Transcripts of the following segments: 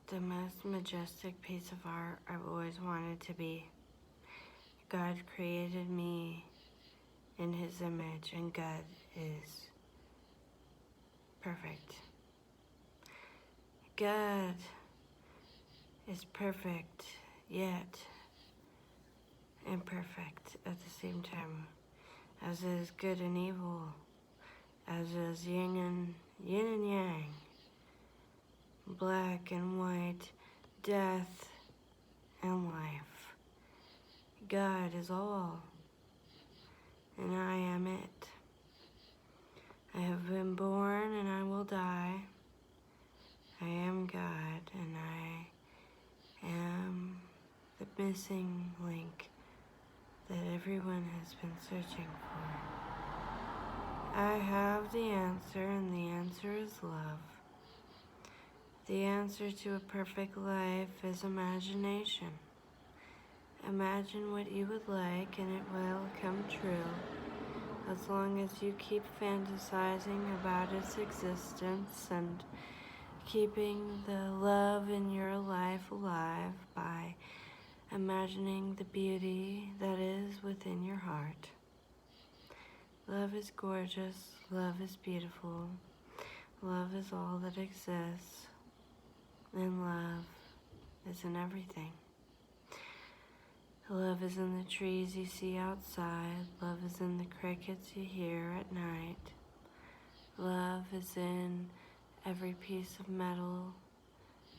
the most majestic piece of art I've always wanted to be. God created me in His image, and God is perfect. God is perfect, yet imperfect at the same time, as is good and evil, as is yin and yang, black and white, death and life. God is all, and I am it. I have been born and I will die. I am God, and I am the missing link that everyone has been searching for. I have the answer, and the answer is love. The answer to a perfect life is imagination. Imagine what you would like, and it will come true, as long as you keep fantasizing about its existence and keeping the love in your life alive by imagining the beauty that is within your heart. Love is gorgeous, love is beautiful, love is all that exists, and love is in everything. Love is in the trees you see outside, love is in the crickets you hear at night, love is in every piece of metal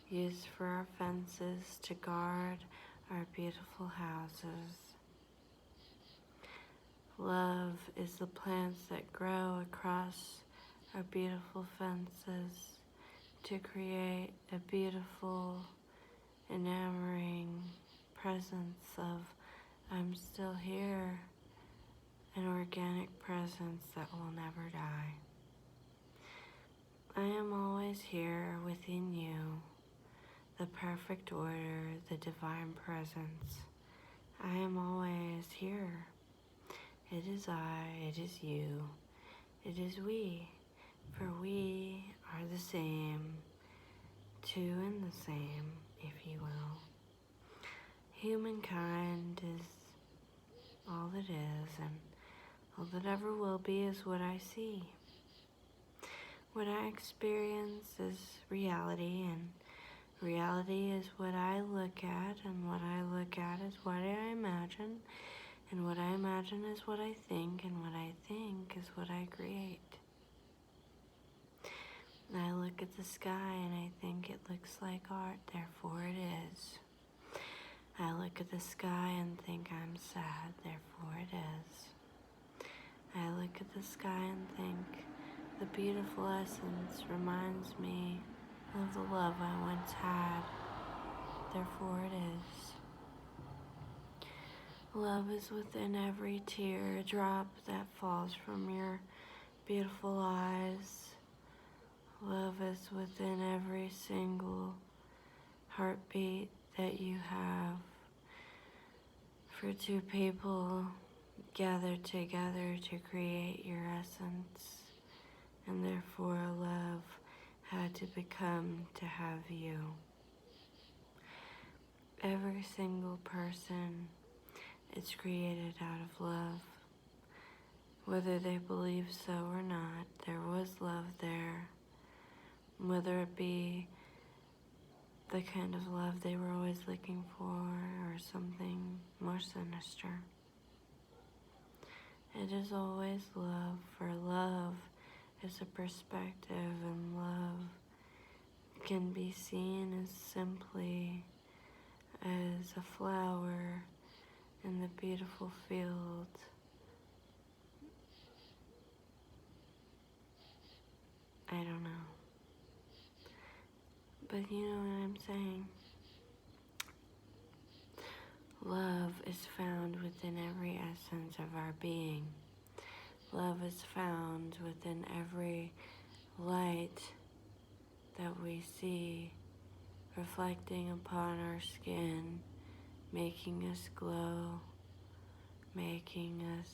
used for our fences to guard our beautiful houses. Love is the plants that grow across our beautiful fences to create a beautiful, enamoring presence of I'm still here, an organic presence that will never die. I am always here within you, the perfect order, the divine presence. I am always here. It is I, it is you, it is we, for we are the same, two and the same, if you will. Humankind is all that is, and all that ever will be is what I see. What I experience is reality, and reality is what I look at, and what I look at is what I imagine, and what I imagine is what I think, and what I think is what I create. I look at the sky and I think it looks like art, therefore it is. I look at the sky and think I'm sad, therefore it is. I look at the sky and think the beautiful essence reminds me of the love I once had, therefore it is. Love is within every teardrop that falls from your beautiful eyes. Love is within every single heartbeat that you have. For two people gathered together to create your essence, and therefore love had to become to have you. Every single person is created out of love. Whether they believe so or not, there was love there. Whether it be the kind of love they were always looking for or something more sinister. It is always love, for love is a perspective, and love can be seen as simply as a flower in the beautiful field. I don't know. But you know what I'm saying? Love is found within every essence of our being. Love is found within every light that we see reflecting upon our skin, making us glow, making us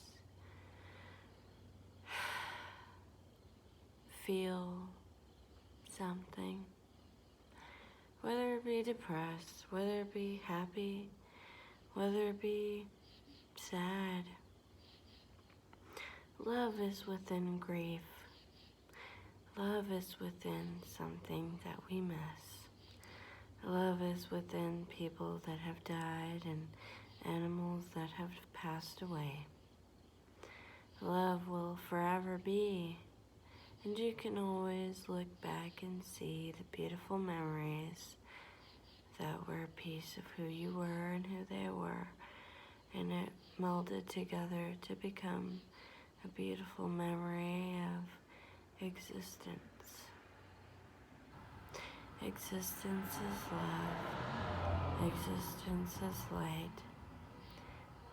feel something. whether it be depressed, whether it be happy, whether it be sad. Love is within grief. Love is within something that we miss. Love is within people that have died and animals that have passed away. Love will forever be, and you can always look back and see the beautiful memories that were a piece of who you were and who they were, and it melded together to become a beautiful memory of existence. Existence is love. Existence is light.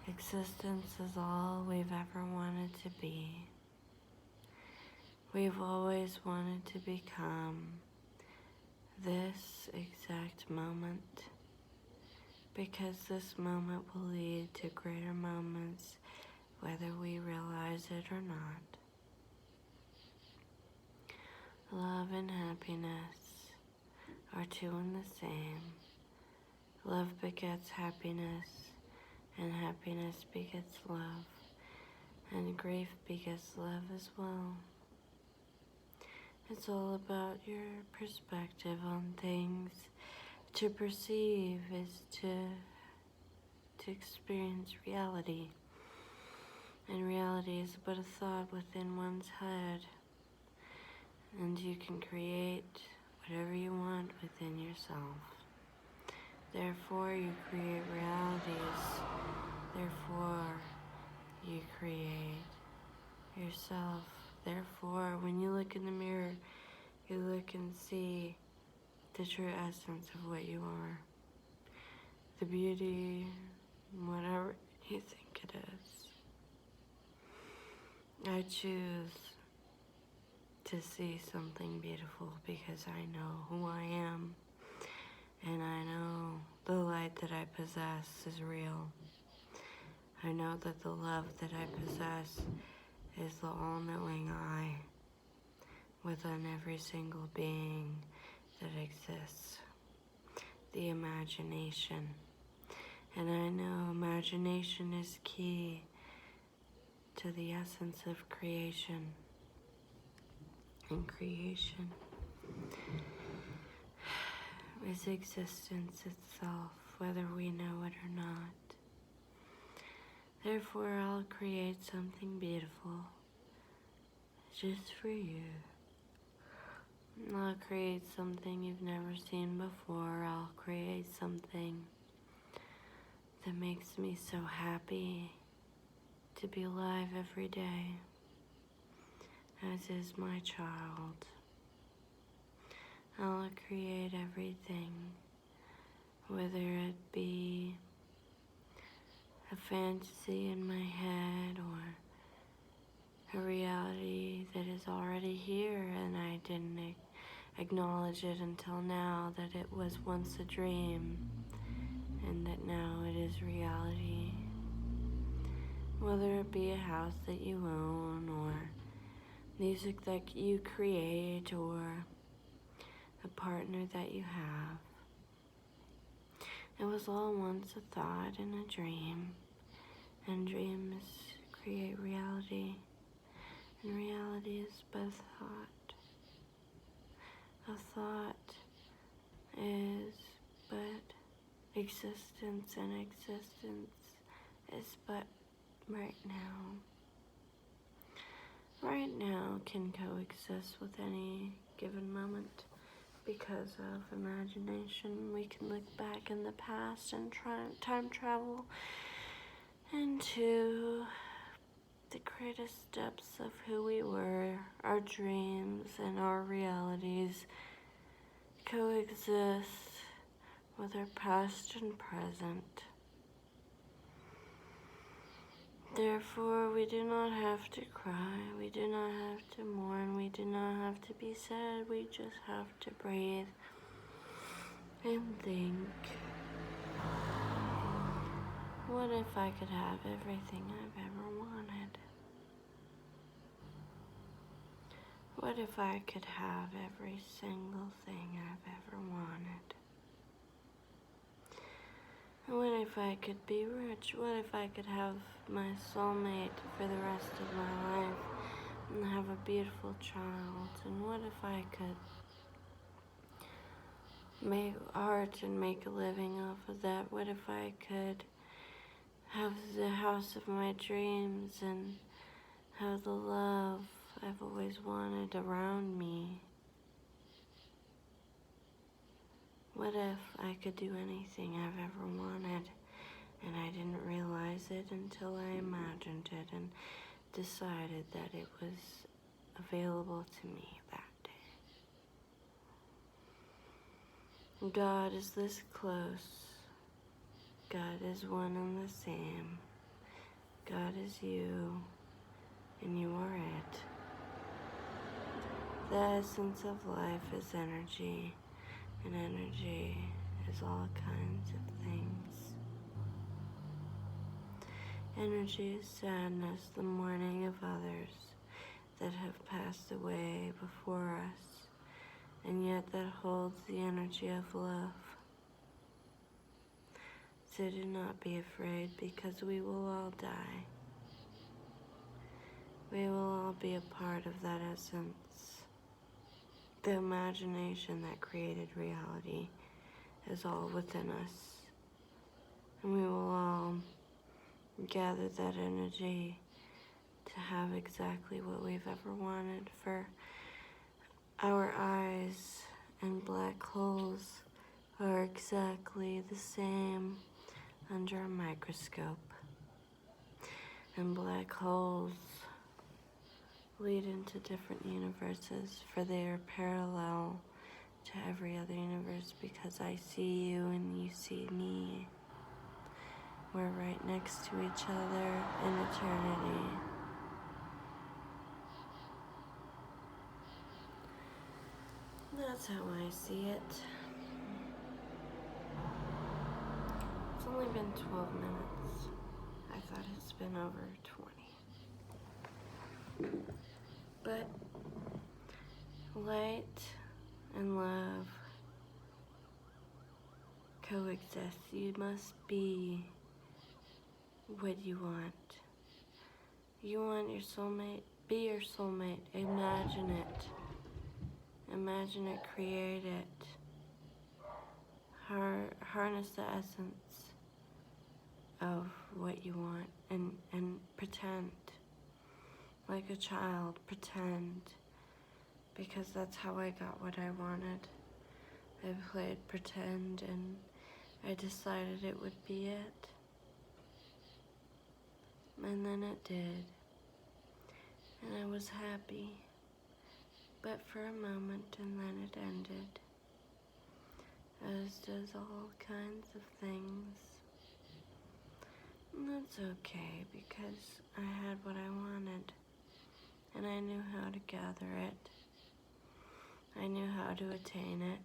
Existence is all we've ever wanted to be. We've always wanted to become this exact moment, because this moment will lead to greater moments whether we realize it or not. Love and happiness are two and the same. Love begets happiness, and happiness begets love, and grief begets love as well. It's all about your perspective on things. To perceive is to experience reality. And reality is but a thought within one's head. And you can create whatever you want within yourself. Therefore, you create realities. Therefore, you create yourself. Therefore, when you look in the mirror, you look and see the true essence of what you are. The beauty, whatever you think it is. I choose to see something beautiful because I know who I am, and I know the light that I possess is real. I know that the love that I possess is the all-knowing eye within every single being that exists. The imagination. And I know imagination is key to the essence of creation. And creation is existence itself, whether we know it or not. Therefore, I'll create something beautiful just for you. I'll create something you've never seen before. I'll create something that makes me so happy to be alive every day, as is my child. I'll create everything, whether it be a fantasy in my head or a reality that is already here and I didn't acknowledge it until now, that it was once a dream and that now it is reality. Whether it be a house that you own or music that you create or a partner that you have. It was all once a thought and a dream, and dreams create reality, and reality is but thought. A thought is but existence, and existence is but right now. Right now can coexist with any given moment. Because of imagination, we can look back in the past and time travel into the greatest depths of who we were. Our dreams and our realities coexist with our past and present. Therefore, we do not have to cry, we do not have to mourn, we do not have to be sad, we just have to breathe and think. What if I could have everything I've ever wanted? What if I could have every single thing I've ever wanted? What if I could be rich? What if I could have my soulmate for the rest of my life and have a beautiful child? And what if I could make art and make a living off of that? What if I could have the house of my dreams and have the love I've always wanted around me? What if I could do anything I've ever wanted and I didn't realize it until I imagined it and decided that it was available to me that day? God is this close. God is one and the same. God is you, and you are it. The essence of life is energy, and energy is all kinds of things. Energy is sadness, the mourning of others that have passed away before us, and yet that holds the energy of love. So do not be afraid, because we will all die. We will all be a part of that essence. The imagination that created reality is all within us. And we will all gather that energy to have exactly what we've ever wanted. For our eyes and black holes are exactly the same under a microscope. And black holes lead into different universes, for they are parallel to every other universe, because I see you and you see me. We're right next to each other in eternity. That's how I see it. It's only been 12 minutes. I thought it's been over 20. But light and love coexist. You must be what you want. You want your soulmate? Be your soulmate. Imagine it. Imagine it, create it. Harness the essence of what you want and pretend. Like a child, pretend. Because that's how I got what I wanted. I played pretend and I decided it would be it. And then it did. And I was happy. But for a moment, and then it ended. As does all kinds of things. And that's okay, because I had what I wanted. And I knew how to gather it. I knew how to attain it.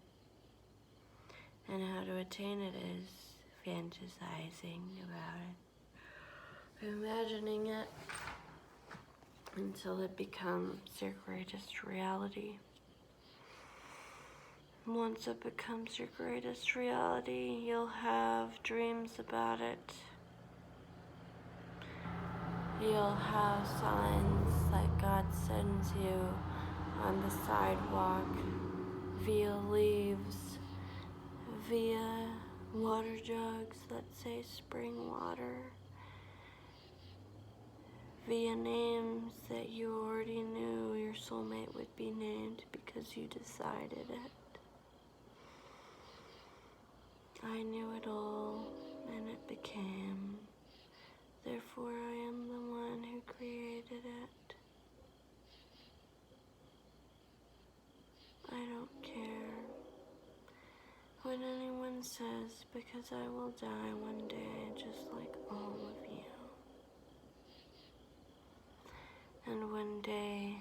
And how to attain it is fantasizing about it. Imagining it until it becomes your greatest reality. Once it becomes your greatest reality, you'll have dreams about it. You'll have signs that God sends you on the sidewalk via leaves, via water jugs that say spring water, via names that you already knew your soulmate would be named because you decided it. I knew it all, and it became. Therefore, I am the one who created it. I don't care what anyone says, because I will die one day just like all of you. And one day,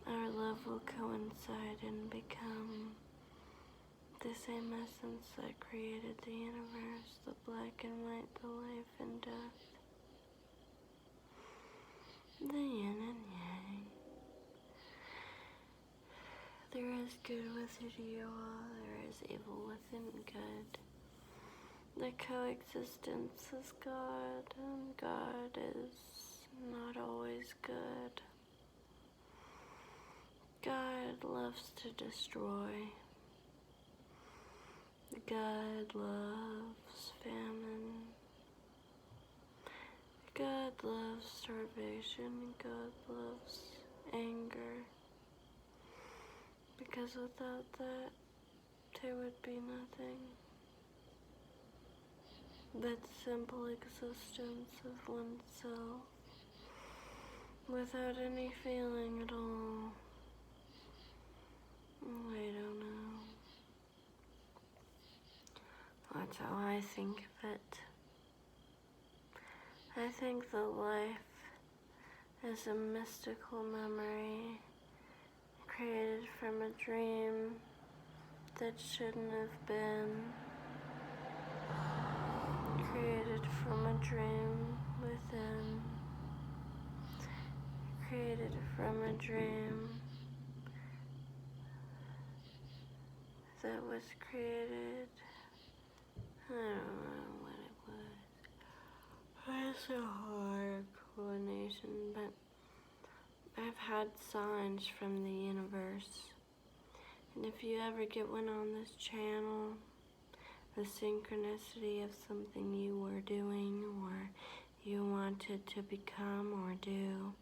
our love will coincide and become the same essence that created the universe, the black and white, the life and death, the yin and yang. There is good within you all, there is evil within good. The coexistence is God, and God is not always good. God loves to destroy. God loves famine. God loves starvation. God loves anger. Because without that, there would be nothing but simple existence of oneself without any feeling at all. I don't know. That's how I think of it. I think that life is a mystical memory created from a dream that shouldn't have been, created from a dream within, created from a dream that was created, I don't know what it was. It's a hard coordination, but I've had signs from the universe. And if you ever get one on this channel, the synchronicity of something you were doing or you wanted to become or do,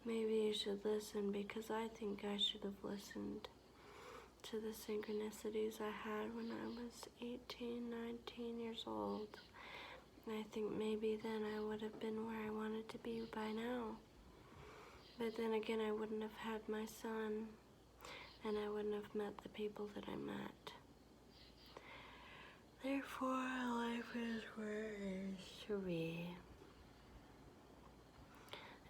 maybe you should listen, because I think I should have listened to the synchronicities I had when I was 18, 19 years old. And I think maybe then I would have been where I wanted to be by now. But then again, I wouldn't have had my son, and I wouldn't have met the people that I met. Therefore, life is where it is to be.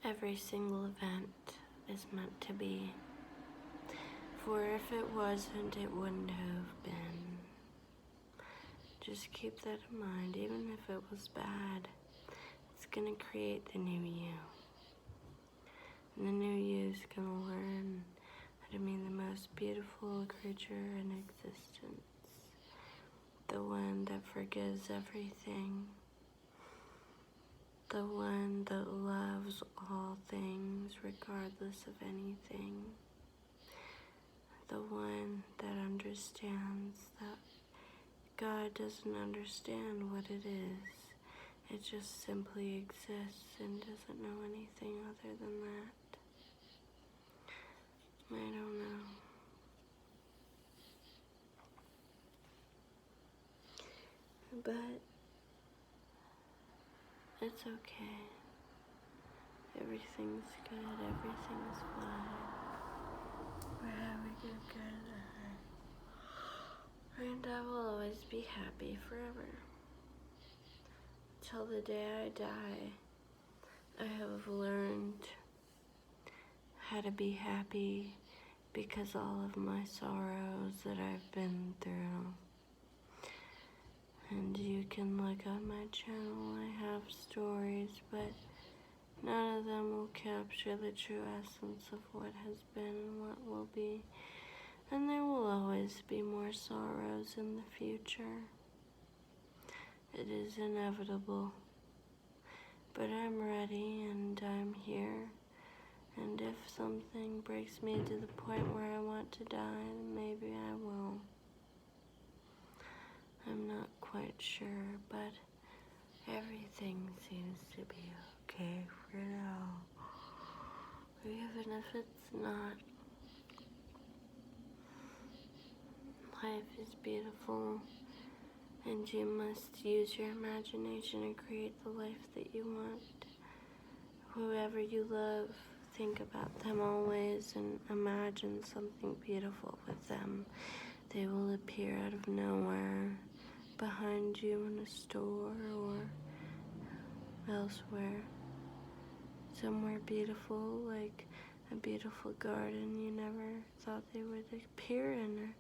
Every single event is meant to be. For if it wasn't, it wouldn't have been. Just keep that in mind. Even if it was bad, it's gonna create the new you. And the new you is gonna learn how to be the most beautiful creature in existence. The one that forgives everything. The one that loves all things regardless of anything. The one that understands that God doesn't understand what it is. It just simply exists and doesn't know anything other than that. I don't know. But it's okay. Everything's good. Everything's fine. We're having a good time. And I will always be happy forever. Till the day I die, I have learned how to be happy because all of my sorrows that I've been through. And you can look on my channel, I have stories, but none of them will capture the true essence of what has been and what will be. And there will always be more sorrows in the future. It is inevitable. But I'm ready and I'm here. And if something breaks me to the point where I want to die, then maybe I will. I'm not quite sure, but everything seems to be okay for now. Even if it's not. Life is beautiful, and you must use your imagination and create the life that you want. Whoever you love, think about them always and imagine something beautiful with them. They will appear out of nowhere, behind you in a store or elsewhere. Somewhere beautiful, like a beautiful garden you never thought they would appear in, or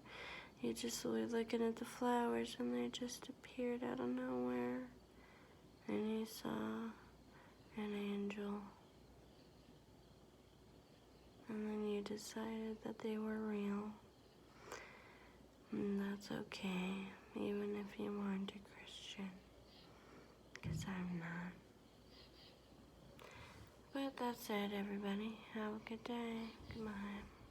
you just were looking at the flowers and they just appeared out of nowhere, and you saw an angel, and then you decided that they were real. And that's okay, even if you aren't a Christian, because I'm not. But that's it, everybody. Have a good day. Goodbye.